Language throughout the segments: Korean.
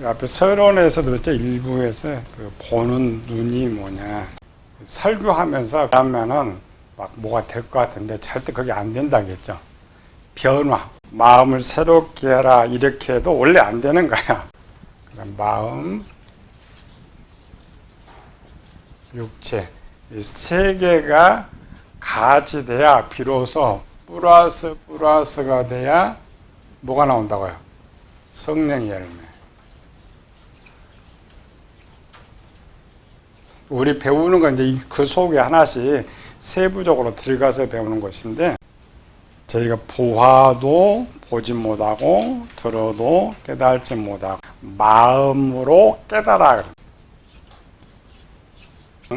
앞에 서론에서도 그랬죠. 일부에서 그 보는 눈이 뭐냐. 설교하면서 하면은 막 뭐가 될 것 같은데 절대 그게 안 된다겠죠. 변화. 마음을 새롭게 해라. 이렇게 해도 원래 안 되는 거야. 마음, 육체. 이 세 개가 같이 돼야 비로소 플러스가 돼야 뭐가 나온다고요? 성령의 열매. 우리 배우는 건 이제 그 속에 하나씩 세부적으로 들어가서 배우는 것인데, 저희가 보아도 보지 못하고 들어도 깨달지 못하고 마음으로 깨달아.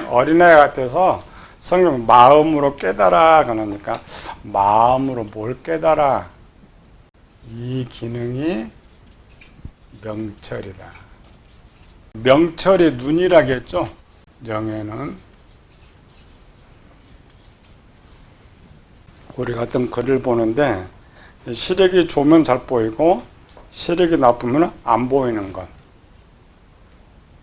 어린아이 같아서 성령 마음으로 깨달아 그러니까 마음으로 뭘 깨달아? 이 기능이 명철이다. 명철이 눈이라겠죠. 영에는 우리 같은 글을 보는데 시력이 좋으면 잘 보이고 시력이 나쁘면 안 보이는 것.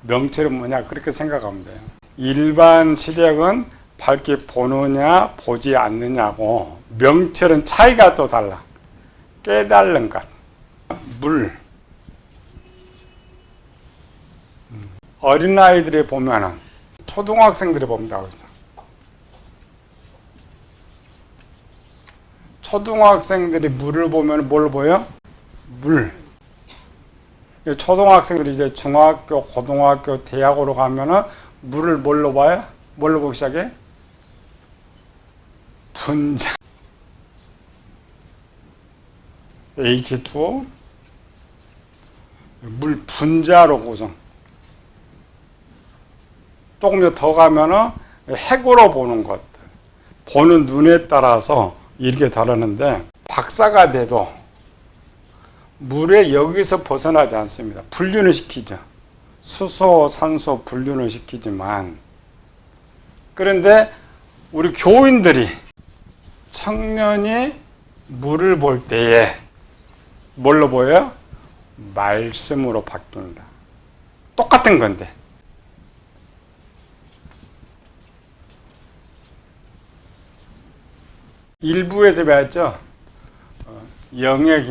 명철은 뭐냐? 그렇게 생각하면 돼요. 일반 시력은 밝게 보느냐 보지 않느냐고, 명철은 차이가 또 달라. 깨달는 것. 물. 어린아이들이 보면은, 초등학생들이 본다고 그러죠. 초등학생들이 물을 보면 뭘 보여? 물. 초등학생들이 이제 중학교, 고등학교, 대학으로 가면은 물을 뭘로 봐요? 뭘로 보기 시작해? 분자. H2O 물 분자로 구성. 조금 더 가면은 핵으로 보는 것들. 보는 눈에 따라서 이렇게 다르는데, 박사가 돼도 물에 여기서 벗어나지 않습니다. 분류는 시키죠. 수소, 산소 분류는 시키지만, 그런데 우리 교인들이, 청년이 물을 볼 때에 뭘로 보여요? 말씀으로 바뀐다. 똑같은 건데. 일부에서 배웠죠? 영의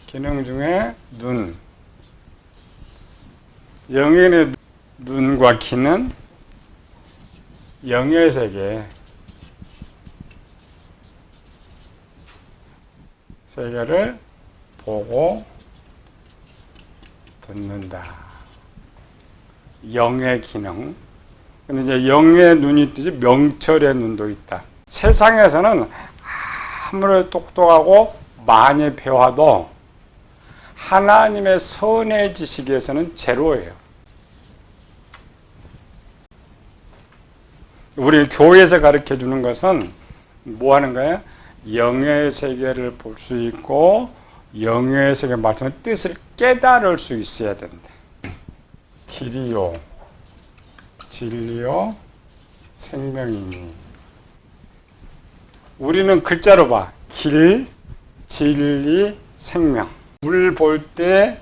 기능 중에 눈. 영의 눈과 귀는 영의 세계를 보고 듣는다. 영의 기능. 근데 이제 영의 눈이 있듯이 명철의 눈도 있다. 세상에서는 아무리 똑똑하고 많이 배워도 하나님의 선의 지식에서는 제로예요. 우리 교회에서 가르쳐 주는 것은 뭐 하는 거예요? 영의 세계를 볼 수 있고 영의 세계 말씀의 뜻을 깨달을 수 있어야 된다. 길이요 진리요 생명이니. 우리는 글자로 봐. 길, 진리, 생명. 물 볼 때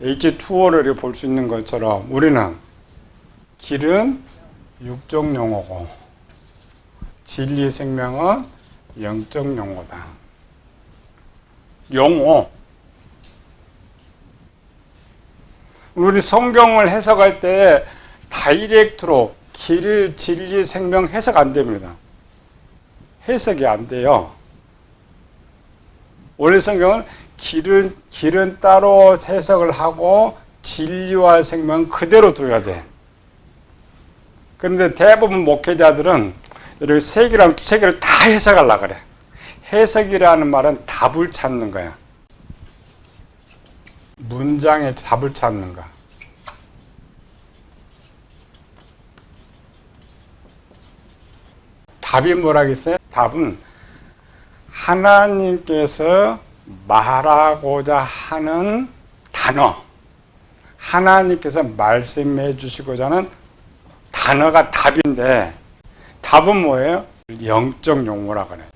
H2O를 볼 수 있는 것처럼 우리는 길은 육적 용어고 진리, 생명은 영적 용어다. 용어. 우리 성경을 해석할 때 다이렉트로 길, 진리, 생명 해석 안 됩니다. 해석이 안 돼요. 원래 성경은 길은 따로 해석을 하고 진리와 생명은 그대로 둬야 돼. 그런데 대부분 목회자들은 이렇게 세 개를 다 해석하려고 그래. 해석이라는 말은 답을 찾는 거야. 문장의 답을 찾는 거. 답이 뭐라겠어요? 답은 하나님께서 말하고자 하는 단어, 하나님께서 말씀해 주시고자 하는 단어가 답인데, 답은 뭐예요? 영적 용어라 그래요.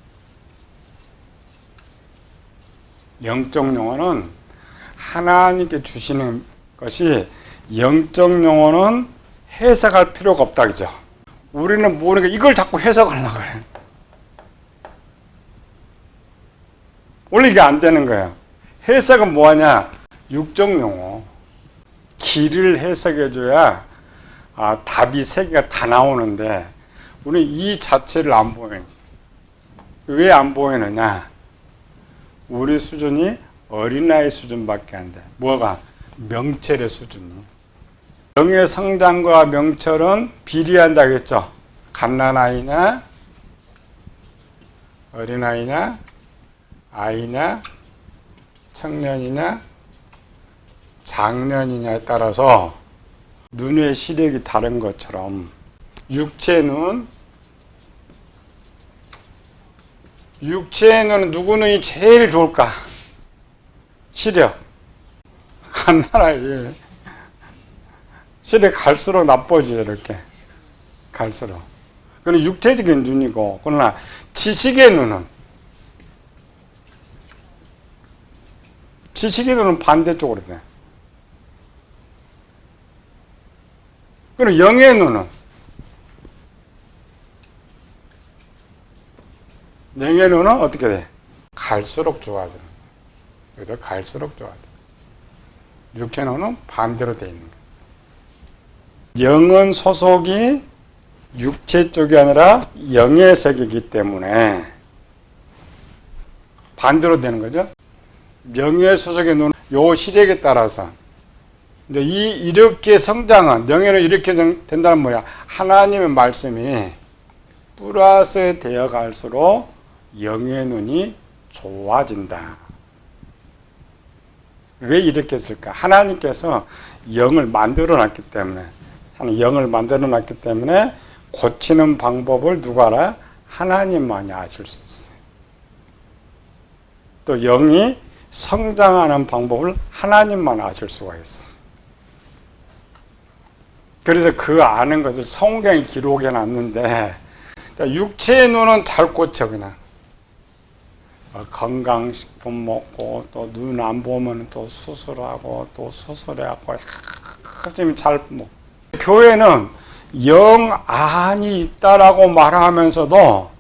영적 영혼은 하나님께 주시는 것이 영적 영혼은 해석할 필요가 없다 그죠? 우리는 모르니까 이걸 자꾸 해석하려고 그래요. 원래 이게 안 되는 거예요. 해석은 뭐하냐? 육적 용어. 길을 해석해줘야 답이 세 개가 다 나오는데 우리 이 자체를 안 보이는지. 왜 안 보이느냐? 우리 수준이 어린아이 수준밖에 안 돼. 뭐가? 명철의 수준이. 영의 성장과 명철은 비례한다겠죠. 갓난아이냐, 어린아이냐, 아이냐, 청년이냐, 장년이냐에 따라서 눈의 시력이 다른 것처럼 육체는 누구 눈이 제일 좋을까? 시력. 갓난아이. 시력 갈수록 나빠지 이렇게. 갈수록. 그건 육체적인 눈이고, 그러나 지식의 눈은 반대쪽으로 돼. 그럼 영의 눈은 어떻게 돼? 갈수록 좋아져. 그래도 갈수록 좋아져. 육체 눈은 반대로 돼 있는 거야. 영은 소속이 육체 쪽이 아니라 영의 세계이기 때문에 반대로 되는 거죠. 명예 소속의 눈, 요 시력에 따라서 이제 이렇게 성장은 명예는 이렇게 된다는 뭐야? 하나님의 말씀이 플러스 되어 갈수록 영의 눈이 좋아진다. 왜 이렇게 했을까? 하나님께서 영을 만들어 놨기 때문에 고치는 방법을 누가 알아? 하나님만이 아실 수 있어요. 또 영이 성장하는 방법을 하나님만 아실 수가 있어요. 그래서 그 아는 것을 성경에 기록해 놨는데 육체의 눈은 잘 꽂혀 그냥. 건강식품 먹고 또 눈 안 보면 또 수술하고 또 수술해갖고 잘 먹고. 교회는 영 안이 있다라고 말하면서도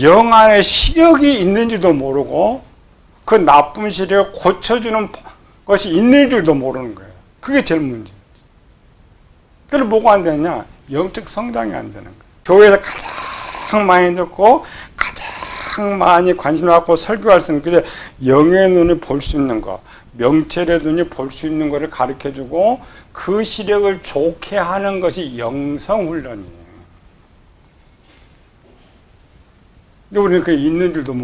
영 안에 시력이 있는지도 모르고 그 나쁜 시력을 고쳐주는 것이 있는 줄도 모르는 거예요. 그게 제일 문제. 그래서 뭐가 안 되냐? 영적 성장이 안 되는 거예요. 교회에서 가장 많이 듣고 가장 많이 관심을 갖고 설교할 수 있는 게 영의 눈이 볼 수 있는 거, 명철의 눈이 볼 수 있는 것을 가르쳐주고 그 시력을 좋게 하는 것이 영성훈련이에요. 근데 우리는 그게 있는 줄도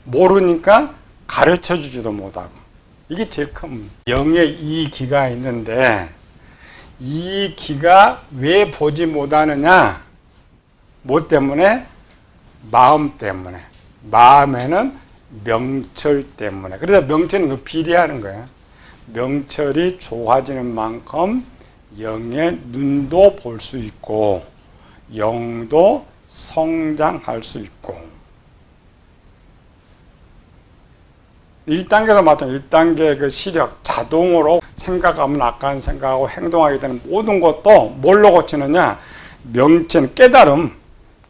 모르니까 가르쳐주지도 못하고. 이게 제일 큰 문제. 영의 이 기가 있는데 이 기가 왜 보지 못하느냐? 뭐 때문에? 마음 때문에. 마음에는 명철 때문에. 그래서 명철은 그 비례하는 거예요. 명철이 좋아지는 만큼 영의 눈도 볼 수 있고 영도 성장할 수 있고. 1단계도 마찬가지. 1단계 그 시력, 자동으로 생각하면 악한 생각하고 행동하게 되는 모든 것도 뭘로 고치느냐? 명철,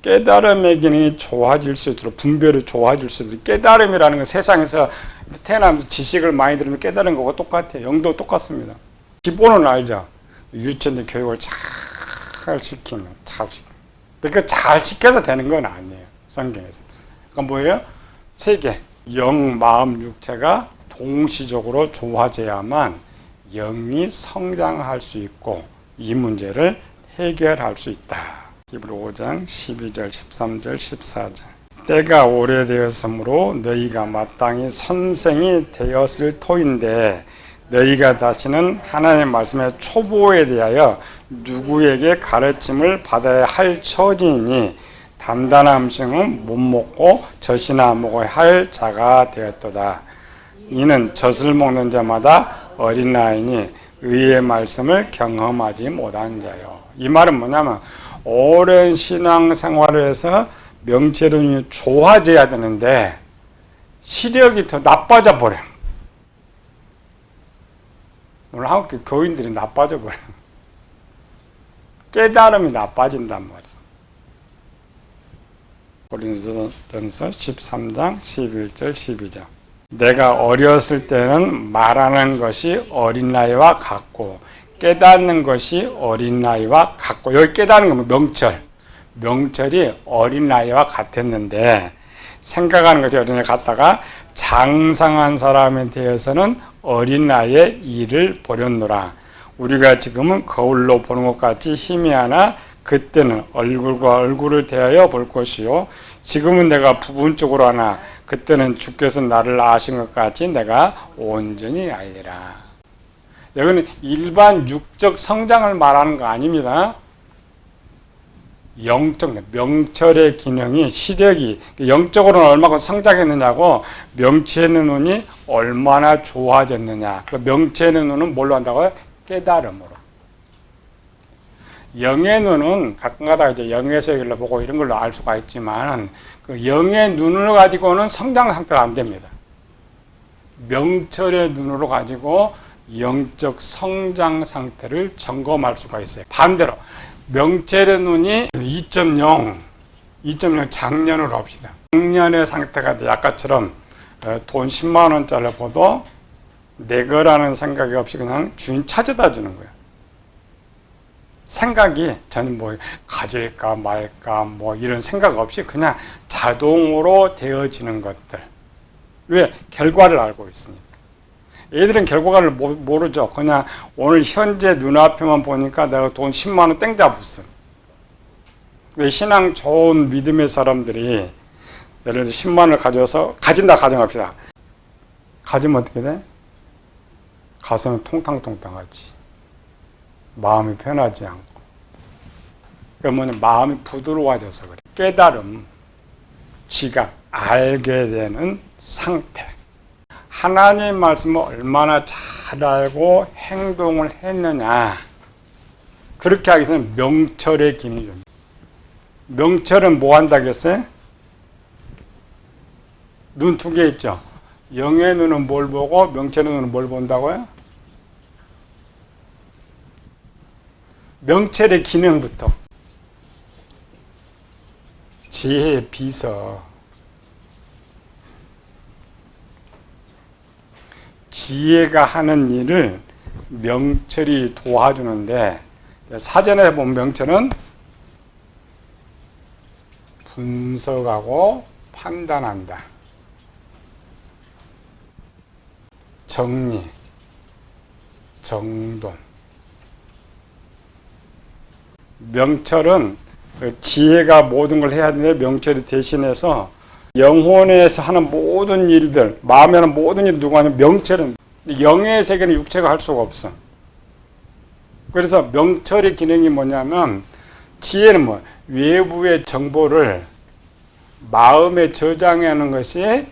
깨달음의 기능이 좋아질 수 있도록, 분별이 좋아질 수 있도록. 깨달음이라는 건 세상에서 태어나면서 지식을 많이 들으면 깨달은 거고 똑같아요. 영도 똑같습니다. 기본은 알죠. 유치원의 교육을 잘 시키면, 그러니까 잘 시켜서 되는 건 아니에요. 성경에서. 그러니까 뭐예요? 세 개. 영, 마음, 육체가 동시적으로 좋아져야만 영이 성장할 수 있고 이 문제를 해결할 수 있다. 히브리 5장 12절, 13절, 14절. 때가 오래되었으므로 너희가 마땅히 선생이 되었을 터인데 너희가 다시는 하나님의 말씀의 초보에 대하여 누구에게 가르침을 받아야 할 처지이니 단단한 음식은 못 먹고 젖이나 먹어야 할 자가 되었도다. 이는 젖을 먹는 자마다 어린아이니 의의 말씀을 경험하지 못한 자요. 이 말은 뭐냐면 오랜 신앙생활을 해서 명철이 좋아져야 되는데 시력이 더 나빠져 버려. 오늘 한국 교인들이 나빠져 버려. 깨달음이 나빠진단 말이죠. 고린도전서 13장 11절 12절. 내가 어렸을 때는 말하는 것이 어린 나이와 같고 깨닫는 것이 어린 나이와 같고, 여기 깨닫는 건 명철. 명철이 어린 나이와 같았는데 생각하는 것이 어린 나이와 같다가 장성한 사람에 대해서는 어린 나이에 일을 보렸노라. 우리가 지금은 거울로 보는 것 같이 희미하나 그때는 얼굴과 얼굴을 대하여 볼 것이요 지금은 내가 부분적으로 하나 그때는 주께서 나를 아신 것 같이 내가 온전히 알리라. 여기는 일반 육적 성장을 말하는 거 아닙니다. 영적, 명철의 기능이, 시력이 영적으로는 얼마큼 성장했느냐고 명체의 눈이 얼마나 좋아졌느냐. 그 명체의 눈은 뭘로 한다고요? 깨달음으로. 영의 눈은 가끔가다 이제 영의 세계를 보고 이런 걸로 알 수가 있지만 그 영의 눈을 가지고는 성장 상태가 안 됩니다. 명철의 눈으로 가지고 영적 성장 상태를 점검할 수가 있어요. 반대로 명철의 눈이 2.0 작년으로 합시다. 작년의 상태가 아까처럼 돈 10만 원짜리를 봐도 내 거라는 생각이 없이 그냥 주인 찾아다 주는 거예요. 생각이 저는 뭐 가질까 말까 뭐 이런 생각 없이 그냥 자동으로 되어지는 것들. 왜? 결과를 알고 있으니까. 애들은 결과를 모르죠. 그냥 오늘 현재 눈앞에만 보니까 내가 돈 10만 원 땡 잡았어. 신앙 좋은 믿음의 사람들이 예를 들어서 10만 원을 가져서 가진다 가정합시다. 가지면 어떻게 돼? 가슴은 통탕통탕하지. 마음이 편하지 않고. 그러면 마음이 부드러워져서 그래. 깨달음, 지각, 알게 되는 상태. 하나님 말씀을 얼마나 잘 알고 행동을 했느냐. 그렇게 하기 위해서는 명철의 기능이죠. 명철은 뭐 한다겠어요? 눈 두 개 있죠. 영의 눈은 뭘 보고 명철의 눈은 뭘 본다고요? 명철의 기능부터. 지혜의 비서. 지혜가 하는 일을 명철이 도와주는데 사전에 보면 명철은 분석하고 판단한다. 정리, 정돈. 명철은 지혜가 모든 걸 해야 되는데 명철이 대신해서 영혼에서 하는 모든 일들, 마음에 하는 모든 일을 누가 하냐면 명철은 영의 세계는 육체가 할 수가 없어. 그래서 명철의 기능이 뭐냐면 지혜는 뭐 외부의 정보를 마음에 저장하는 것이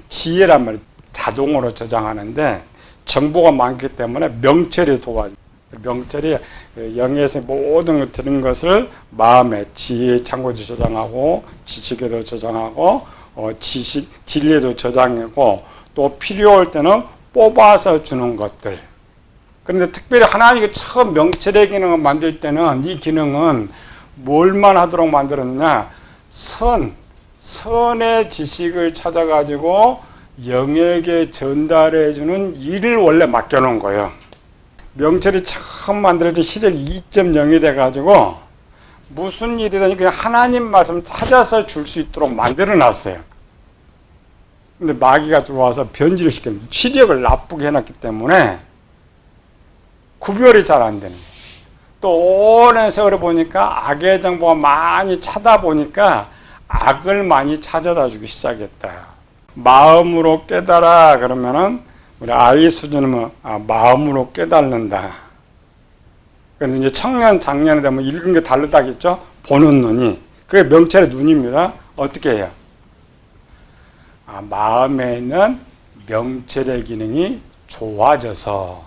지혜란 말이에요. 자동으로 저장하는데 정보가 많기 때문에 명철이 도와줘. 명철이 영에서 모든 것 들은 것을 마음에 지혜 창고에도 저장하고 지식에도 저장하고 지식 진리에도 저장하고 또 필요할 때는 뽑아서 주는 것들. 그런데 특별히 하나님이 처음 명철의 기능을 만들 때는 이 기능은 뭘만 하도록 만들었느냐? 선의 지식을 찾아가지고 영에게 전달해 주는 일을 원래 맡겨놓은 거예요. 명철이 처음 만들어질 때 시력이 2.0이 돼가지고 무슨 일이든 그냥 하나님 말씀 찾아서 줄 수 있도록 만들어 놨어요. 근데 마귀가 들어와서 변질을 시켰는데 시력을 나쁘게 해놨기 때문에 구별이 잘 안 되는 거예요. 또 오랜 세월을 보니까 악의 정보가 많이 찾아보니까 악을 많이 찾아다 주기 시작했다. 마음으로 깨달아 그러면은 우리 아이 수준은 마음으로 깨닫는다. 그래서 이제 청년, 장년이 되면 읽은 게 다르다겠죠? 보는 눈이. 그게 명철의 눈입니다. 어떻게 해요? 마음에 있는 명철의 기능이 좋아져서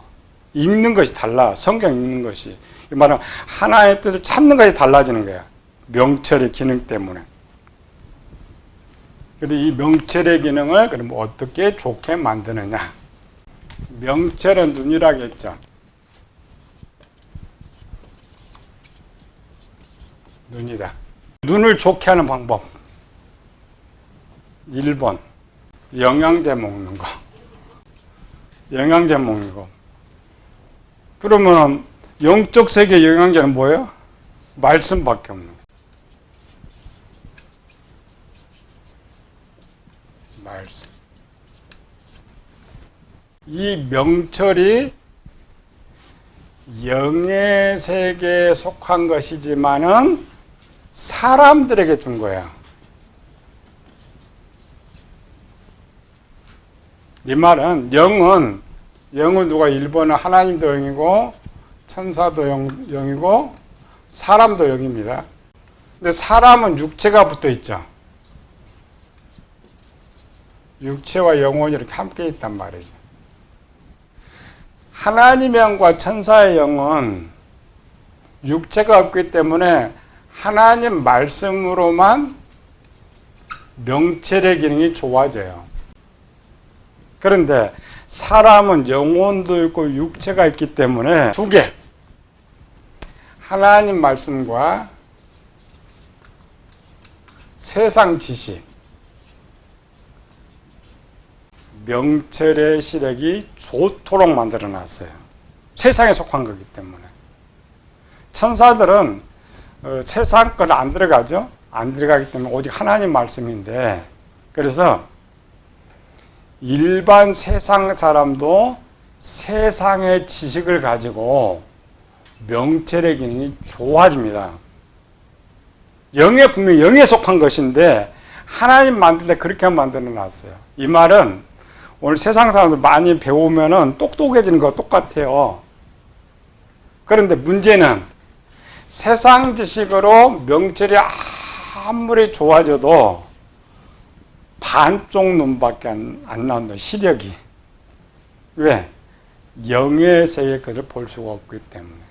읽는 것이 달라. 성경 읽는 것이. 이 말은 하나의 뜻을 찾는 것이 달라지는 거야. 명철의 기능 때문에. 그리고 이 명철의 기능을 그럼 어떻게 좋게 만드느냐. 명철은 눈이라겠죠. 눈이다. 눈을 좋게 하는 방법. 1번. 영양제 먹는 거. 영양제 먹는 거. 그러면 영적 세계 영양제는 뭐예요? 말씀밖에 없는 거. 말씀. 이 명철이 영의 세계에 속한 것이지만은 사람들에게 준 거야. 이 말은 영은 누가 1번은 하나님도 영이고 천사도 영이고 사람도 영입니다. 근데 사람은 육체가 붙어 있죠. 육체와 영혼이 이렇게 함께 있단 말이죠. 하나님의 영과 천사의 영은 육체가 없기 때문에 하나님 말씀으로만 명철의 기능이 좋아져요. 그런데 사람은 영혼도 있고 육체가 있기 때문에 두 개. 하나님 말씀과 세상 지식. 명철의 시력이 좋도록 만들어 놨어요. 세상에 속한 거기 때문에. 천사들은 세상 걸 안 들어가죠. 안 들어가기 때문에 오직 하나님 말씀인데, 그래서 일반 세상 사람도 세상의 지식을 가지고 명철의 기능이 좋아집니다. 분명히 영에 속한 것인데 하나님 만들 때 그렇게 만들어 놨어요. 이 말은 오늘 세상 사람들 많이 배우면은 똑똑해지는 거 똑같아요. 그런데 문제는 세상 지식으로 명철이 아무리 좋아져도 반쪽 눈밖에 안 나온다, 시력이. 왜? 영의 세계 것을 볼 수가 없기 때문에.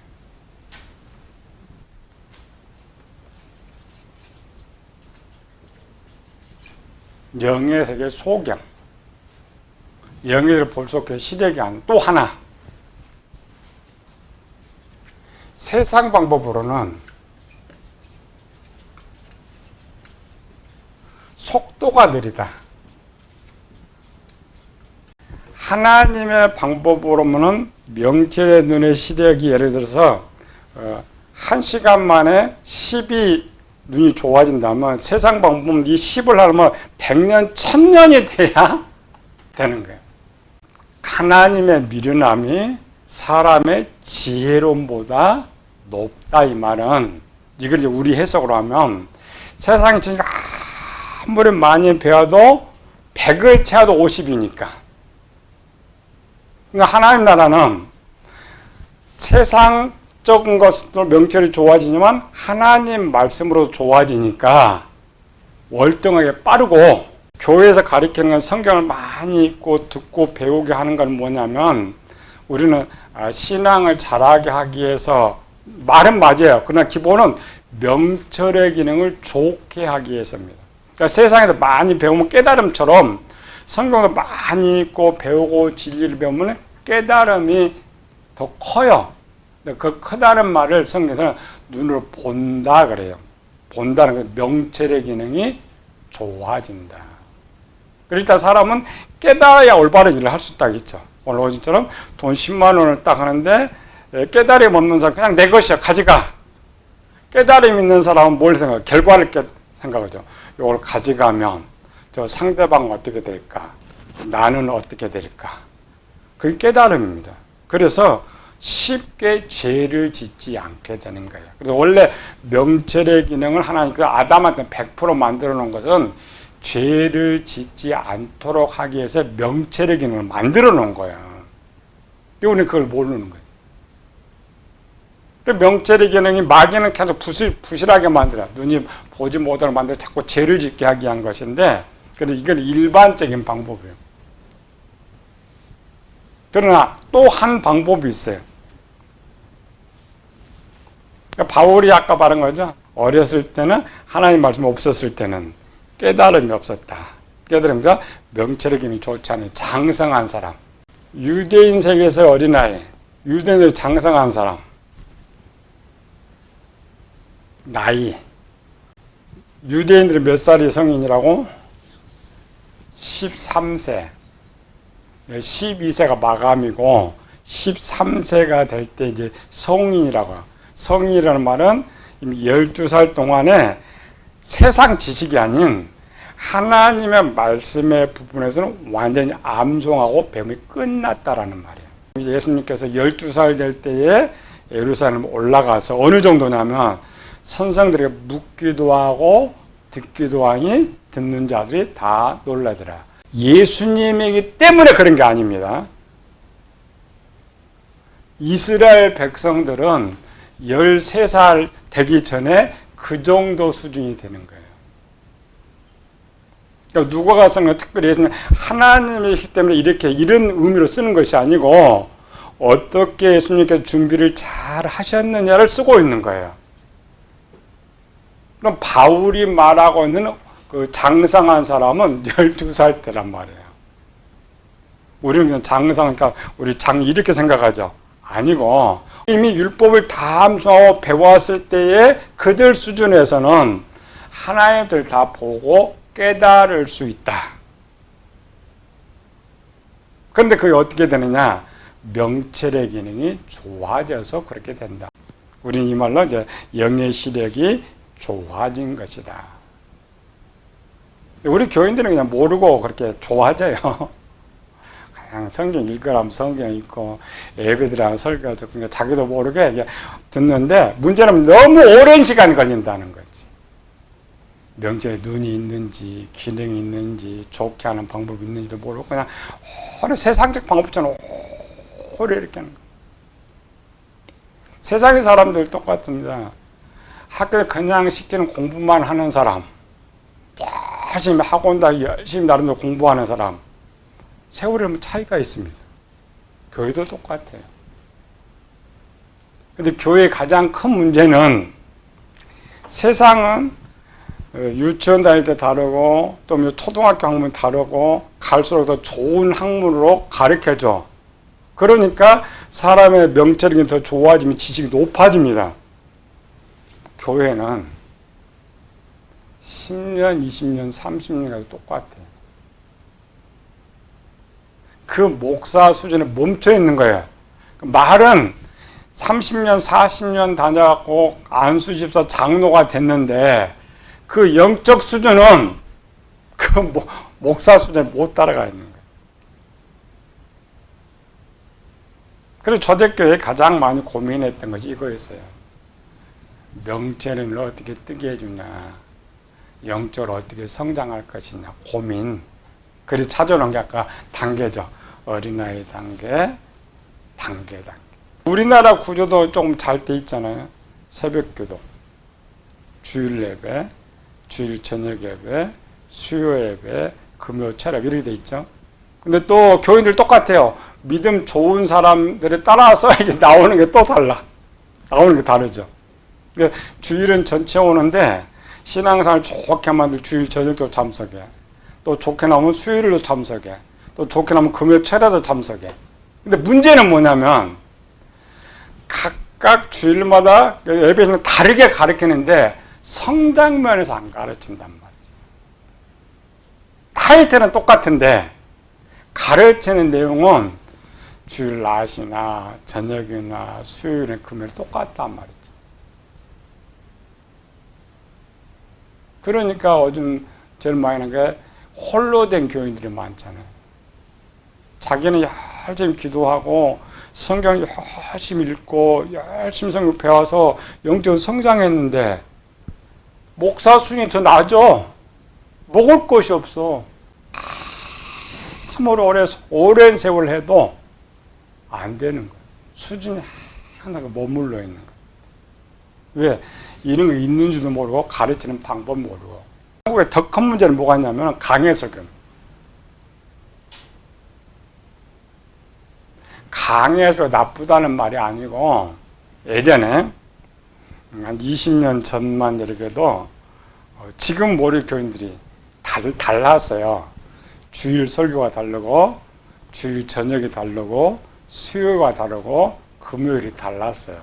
영의 세계 소경. 영의를 볼 수 없게 시력이 안. 또 하나. 세상 방법으로는 속도가 느리다. 하나님의 방법으로는 명철의 눈의 시력이 예를 들어서 1시간 만에 10이 눈이 좋아진다면 세상 방법은 이 10을 하려면 100년, 1000년이 돼야 되는 거예요. 하나님의 미련함이 사람의 지혜로움보다 높다, 이 말은. 이걸 이제 우리 해석으로 하면 세상의 지혜가 아무리 많이 배워도 100을 채워도 50이니까. 그러니까 하나님 나라는 세상적인 것도 명철이 좋아지지만 하나님 말씀으로 좋아지니까 월등하게 빠르고, 교회에서 가르치는 건 성경을 많이 읽고 듣고 배우게 하는 건 뭐냐면, 우리는 신앙을 잘하게 하기 위해서, 말은 맞아요. 그러나 기본은 명철의 기능을 좋게 하기 위해서입니다. 그러니까 세상에서 많이 배우면 깨달음처럼 성경도 많이 읽고 배우고 진리를 배우면 깨달음이 더 커요. 그 크다는 말을 성경에서는 눈으로 본다 그래요. 본다는 건 명철의 기능이 좋아진다. 그러니까 사람은 깨달아야 올바른 일을 할 수 있다겠죠. 오늘 오늘처럼 돈 10만 원을 딱 하는데 깨달음 없는 사람 그냥 내 것이야, 가져가. 깨달음 있는 사람은 뭘 생각해? 결과를 생각하죠. 이걸 가져가면 저 상대방은 어떻게 될까? 나는 어떻게 될까? 그게 깨달음입니다. 그래서 쉽게 죄를 짓지 않게 되는 거예요. 그래서 원래 명철의 기능을 하나님께서 아담한테 100% 만들어 놓은 것은 죄를 짓지 않도록 하기 위해서 명철의 기능을 만들어 놓은 거야. 근데 우리는 그걸 모르는 거예요. 명철의 기능이 마귀는 계속 부실하게 만들어. 눈이 보지 못하게 만들어 자꾸 죄를 짓게 하게 한 것인데, 그래서 이건 일반적인 방법이에요. 그러나 또 한 방법이 있어요. 그러니까 바울이 아까 말한 거죠. 어렸을 때는 하나님 말씀이 없었을 때는 깨달음이 없었다. 깨달으면서 명철의 기능이 좋지 않은 장성한 사람. 유대인 세계에서 어린아이, 유대인들 장성한 사람. 나이. 유대인들은 몇 살이 성인이라고? 13세. 12세가 마감이고 13세가 될 때 이제 성인이라고 해요. 성인이라는 말은 이미 12살 동안에 세상 지식이 아닌 하나님의 말씀의 부분에서는 완전히 암송하고 배움이 끝났다라는 말이에요. 예수님께서 12살 될 때에 예루살렘 올라가서 어느 정도냐면 선생들에게 묻기도 하고 듣기도 하니 듣는 자들이 다 놀라더라. 예수님이기 때문에 그런 게 아닙니다. 이스라엘 백성들은 13살 되기 전에 그 정도 수준이 되는 거예요. 그러니까 누가 가서는 특별히 예수님 하나님이기 때문에 이런 의미로 쓰는 것이 아니고 어떻게 예수님께서 준비를 잘 하셨느냐를 쓰고 있는 거예요. 그럼 바울이 말하고 있는 그 장성한 사람은 12살 때란 말이에요. 우리는 그냥 장성, 그러니까 우리 이렇게 생각하죠. 아니고 이미 율법을 다 암송하고 배웠을 때에 그들 수준에서는 하나님들 다 보고 깨달을 수 있다. 그런데 그게 어떻게 되느냐? 명철의 기능이 좋아져서 그렇게 된다. 우리는 이 말로 이제 영의 시력이 좋아진 것이다. 우리 교인들은 그냥 모르고 그렇게 좋아져요. 그냥 성경 읽으라면 성경 읽고 예배드리라면 설교해서 그냥 자기도 모르게 듣는데 문제는 너무 오랜 시간이 걸린다는 거지. 명철에 눈이 있는지 기능이 있는지 좋게 하는 방법이 있는지도 모르고 그냥 오래 세상적 방법처럼 오래 이렇게 하는 거예요. 세상의 사람들 똑같습니다. 학교에 그냥 시키는 공부만 하는 사람, 열심히 학원다 열심히 나름대로 공부하는 사람, 세월에 차이가 있습니다. 교회도 똑같아요. 근데 교회의 가장 큰 문제는 세상은 유치원 다닐 때 다르고 또 초등학교 학문 다르고 갈수록 더 좋은 학문으로 가르쳐줘. 그러니까 사람의 명철이 더 좋아지면 지식이 높아집니다. 교회는 10년, 20년, 30년까지 똑같아요. 그 목사 수준에 멈춰 있는 거예요. 말은 30년, 40년 다녀갖고 안수집사 장로가 됐는데 그 영적 수준은 그 목사 수준에 못 따라가 있는 거예요. 그래서 초대교회에 가장 많이 고민했던 것이 이거였어요. 명철을 어떻게 뜨게 해주냐, 영적으로 어떻게 성장할 것이냐, 고민. 그래서 찾아놓은 게 아까 단계죠. 어린아이 단계, 단계. 우리나라 구조도 조금 잘 돼 있잖아요. 새벽기도, 주일 예배, 주일 저녁 예배, 수요 예배, 금요 철학 이렇게 돼 있죠. 근데 또 교인들 똑같아요. 믿음 좋은 사람들에 따라서 이게 나오는 게 또 달라. 나오는 게 다르죠. 그러니까 주일은 전체 오는데 신앙생활 좋게 만들 주일 저녁도 참석해. 또 좋게 나오면 수요일도 참석해. 또 좋게 나오면 금요 철야도 참석해. 근데 문제는 뭐냐면 각각 주일마다 예배는 다르게 가르치는데 성장면에서 안 가르친단 말이죠. 타이틀은 똑같은데 가르치는 내용은 주일 낮이나 저녁이나 수요일에 금요일 똑같단 말이죠. 그러니까 요즘 제일 많이 하는 게 홀로 된 교인들이 많잖아요. 자기는 열심히 기도하고 성경 열심히 읽고 열심히 성경 배워서 영적으로 성장했는데 목사 수준이 더 낮아. 먹을 것이 없어. 아무리 오랜 세월 해도 안 되는 거예요. 수준이 하나가 머물러 있는 거예요. 왜? 이런 거 있는지도 모르고 가르치는 방법 모르고. 한국에 더 큰 문제는 뭐가 있냐면 강해설교. 강해서 나쁘다는 말이 아니고 예전에 한 20년 전만 이렇게도 지금 모리 교인들이 다들 달랐어요. 주일 설교가 다르고 주일 저녁이 다르고 수요가 다르고 금요일이 달랐어요.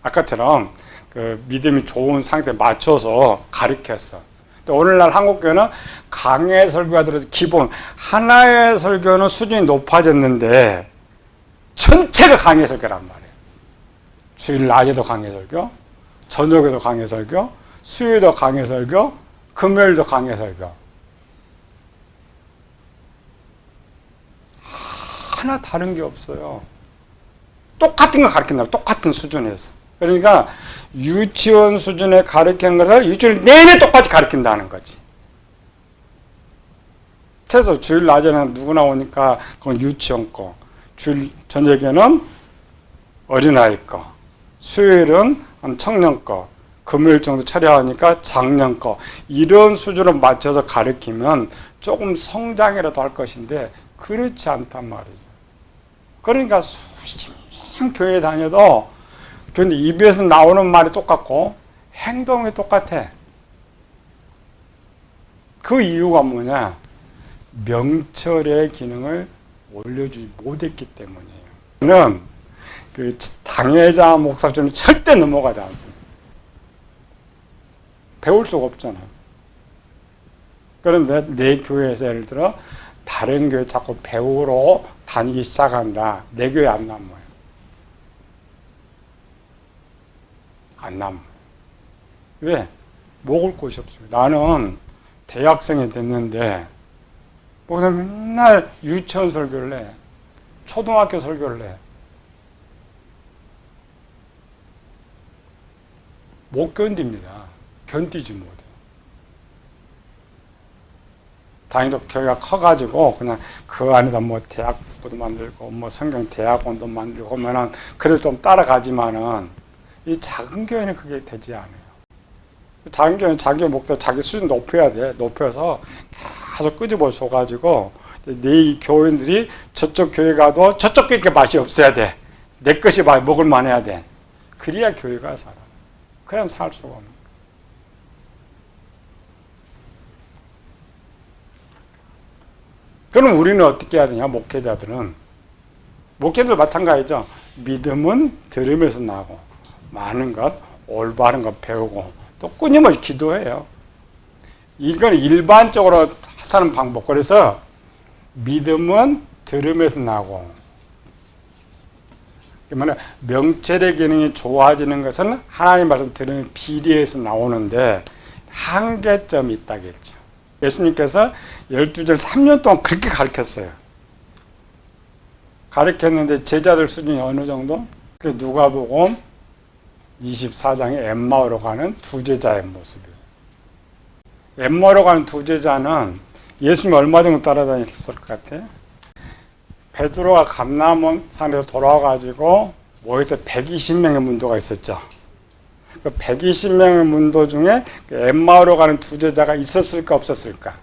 아까처럼 그 믿음이 좋은 상태에 맞춰서 가르쳤어. 오늘날 한국교회는 강해 설교가 들어서 기본 하나의 설교는 수준이 높아졌는데 전체가 강해 설교란 말이에요. 주일 낮에도 강해 설교, 저녁에도 강해 설교, 수요일도 강해 설교, 금요일도 강해 설교. 하나 다른 게 없어요. 똑같은 걸 가르친다고, 똑같은 수준에서. 그러니까 유치원 수준에 가르치는 것을 일주일 내내 똑같이 가르친다는 거지. 최소 주일 낮에는 누구나 오니까 그건 유치원 거, 주일 저녁에는 어린아이 거, 수요일은 청년 거, 금요일 정도 차려하니까 작년 거, 이런 수준으로 맞춰서 가르치면 조금 성장이라도 할 것인데 그렇지 않단 말이죠. 그러니까 수십 년 교회 다녀도 근데 입에서 나오는 말이 똑같고 행동이 똑같아. 그 이유가 뭐냐? 명철의 기능을 올려주지 못했기 때문이에요. 저는 그 당회자 목사처럼 절대 넘어가지 않습니다. 배울 수가 없잖아요. 그런데 내 교회에서 예를 들어 다른 교회 자꾸 배우러 다니기 시작한다. 내 교회 안 남아요. 안 남아요. 왜? 먹을 곳이 없어요. 나는 대학생이 됐는데 뭐가 맨날 유치원 설교를 해. 초등학교 설교를 해. 못 견딥니다. 견디지 못해. 다행히도 교회가 커가지고 그냥 그 안에다 뭐 대학부도 만들고 뭐 성경 대학원도 만들고 하면은 그래도 좀 따라가지만은 이 작은 교회는 그게 되지 않아요. 작은 교회는 자기 목표, 자기 수준 높여야 돼. 높여서 계속 끄집어 줘가지고 내 교인들이 저쪽 교회 가도 저쪽 교회 맛이 없어야 돼. 내 것이 먹을 만해야 돼. 그래야 교회가 살아. 그냥 살 수가 없는. 그럼 우리는 어떻게 해야 되냐? 목회자들은. 목회자도 마찬가지죠. 믿음은 들음에서 나고 많은 것, 올바른 것 배우고 또 끊임없이 기도해요. 이건 일반적으로 사는 방법. 그래서 믿음은 들음에서 나고 명철의 기능이 좋아지는 것은 하나님 말씀 들으면 비례해서 나오는데 한계점이 있다겠죠. 예수님께서 12절 3년 동안 그렇게 가르쳤어요. 가르쳤는데 제자들 수준이 어느 정도? 누가복음 24장에 엠마오로 가는 두 제자의 모습이에요. 엠마오로 가는 두 제자는 예수님이 얼마 정도 따라다녔을 것 같아요? 베드로가 감람원 산에서 돌아와가지고 모여서 120명의 문도가 있었죠. 그 120명의 문도 중에 엠마오로 가는 두 제자가 있었을까 없었을까?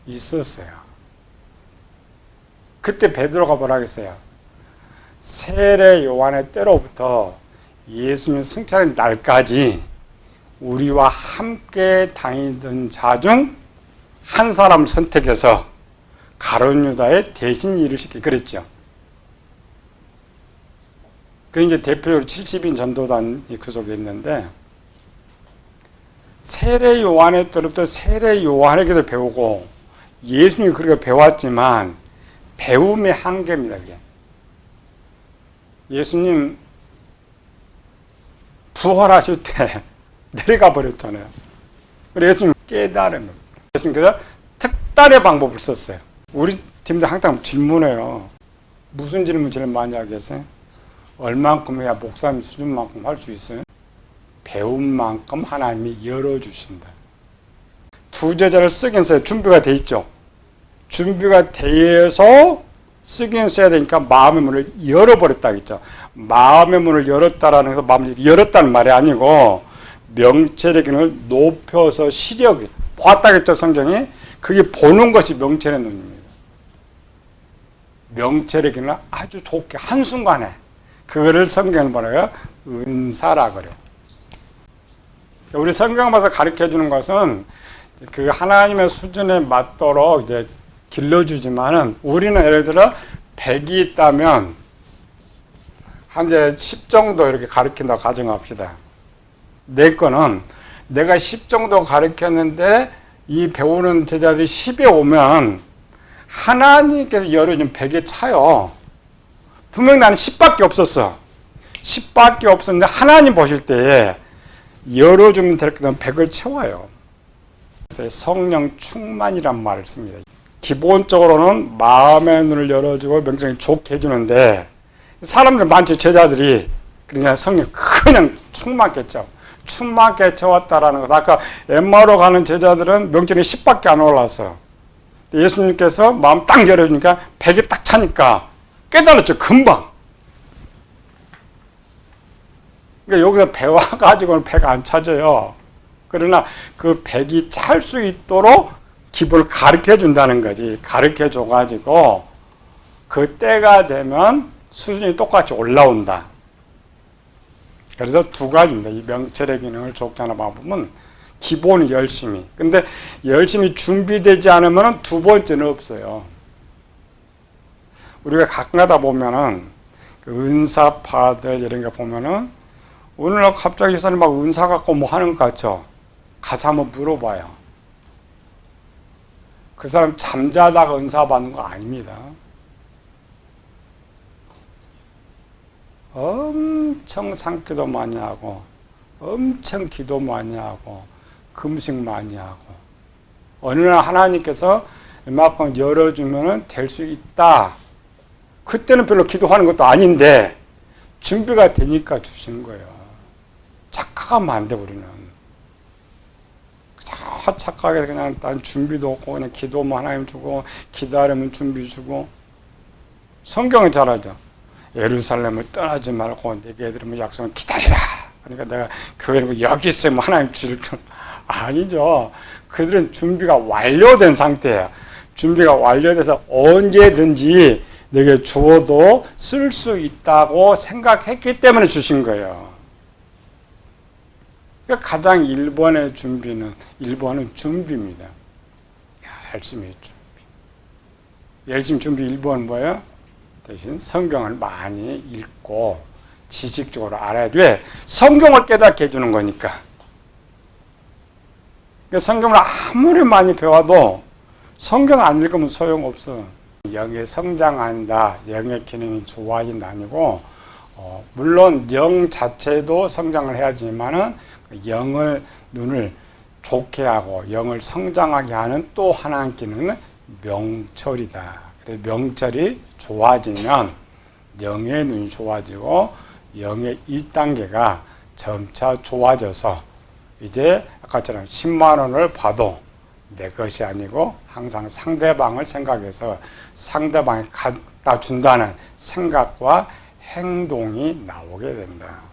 있었어요. 그때 베드로가 뭐라 했어요? 세례 요한의 때로부터 예수님 승천의 날까지 우리와 함께 다니던 자 중 한 사람을 선택해서 가룟 유다의 대신 일을 시키고 그랬죠. 그 이제 대표적으로 70인 전도단이 그 속에 있는데 세례 요한의 때로부터 세례 요한에게도 배우고 예수님이 그렇게 배웠지만 배움의 한계입니다. 그게. 예수님 부활하실 때 내려가 버렸잖아요. 그래서 예수님 깨달은 겁니다. 예수님께서 특단의 방법을 썼어요. 우리 팀들 항상 질문해요. 무슨 질문 제일 많이 하겠어요? 얼만큼 해야 목사님 수준만큼 할 수 있어요? 배운 만큼 하나님이 열어주신다. 두 제자를 쓰긴 써요. 준비가 돼 있죠. 준비가 돼서 쓰긴 써야 되니까 마음의 문을 열어버렸다 했죠. 마음의 문을 열었다라는 것은 마음을 열었다는 말이 아니고 명철의 기능을 높여서 시력이 보았다겠죠. 성경이. 그게 보는 것이 명철의 눈입니다. 명철의 기능을 아주 좋게 한순간에 그거를 성경은 뭐라고요? 은사라 그래요. 우리 성경에서 가르쳐 주는 것은 그 하나님의 수준에 맞도록 이제 길러주지만은 우리는 예를 들어 100이 있다면 한 이제 10 정도 이렇게 가르친다고 가정합시다. 내 거는 내가 10 정도 가르쳤는데 이 배우는 제자들이 10에 오면 하나님께서 열어준 100에 차요. 분명히 나는 10밖에 없었어. 10밖에 없었는데 하나님 보실 때에 열어주면 될 거는 100을 채워요. 그래서 성령 충만이란 말을 씁니다. 기본적으로는 마음의 눈을 열어주고 명령이 좋게 해주는데 사람들 많죠. 제자들이. 그러니까 성령 그냥 충만했죠. 충만하게 채웠다라는 것. 아까 엠마오로 가는 제자들은 명절에 10밖에 안 올랐어. 예수님께서 마음 딱 열어주니까 100이 딱 차니까 깨달았죠. 금방. 그러니까 여기서 배워가지고는 100 안 차져요. 그러나 그 100이 찰 수 있도록 기본을 가르쳐 준다는 거지. 가르쳐 줘가지고 그 때가 되면 수준이 똑같이 올라온다. 그래서 두 가지입니다. 이 명철의 기능을 좋게 하는 방법은 기본 열심히. 근데 열심히 준비되지 않으면 두 번째는 없어요. 우리가 가끔 가다 보면은 그 은사파들 이런 거 보면은 오늘 갑자기 사람 막 은사 갖고 뭐 하는 것 같죠? 가서 한번 물어봐요. 그 사람 잠자다가 은사 받는 거 아닙니다. 엄청 상기도 많이 하고 엄청 기도 많이 하고 금식 많이 하고 어느 날 하나님께서 이만큼 열어주면 될 수 있다. 그때는 별로 기도하는 것도 아닌데 준비가 되니까 주신 거예요. 착각하면 안 돼. 우리는 착각하게 그냥 난 준비도 없고 그냥 기도만 하나님 주고 기다리면 준비 주고. 성경은 잘하죠. 예루살렘을 떠나지 말고 내게 들으면 약속을 기다리라. 그러니까 내가 교회를 여기 있으면 하나님 주실 줄 아니죠. 그들은 준비가 완료된 상태예요. 준비가 완료돼서 언제든지 내게 주어도 쓸 수 있다고 생각했기 때문에 주신 거예요. 그러니까 가장 1번의 준비는 1번은 준비입니다. 열심히 준비. 열심히 준비 1번은 뭐예요? 대신 성경을 많이 읽고 지식적으로 알아야 돼. 성경을 깨닫게 해주는 거니까. 그러니까 성경을 아무리 많이 배워도 성경 안 읽으면 소용없어. 영의 성장한다, 영의 기능이 좋아진다 아니고 물론 영 자체도 성장을 해야지만은 영을 눈을 좋게 하고 영을 성장하게 하는 또 하나의 기능은 명철이다. 그래서 명철이 좋아지면 영의 눈이 좋아지고 영의 1단계가 점차 좋아져서 이제 아까처럼 10만 원을 봐도 내 것이 아니고 항상 상대방을 생각해서 상대방이 갖다 준다는 생각과 행동이 나오게 됩니다.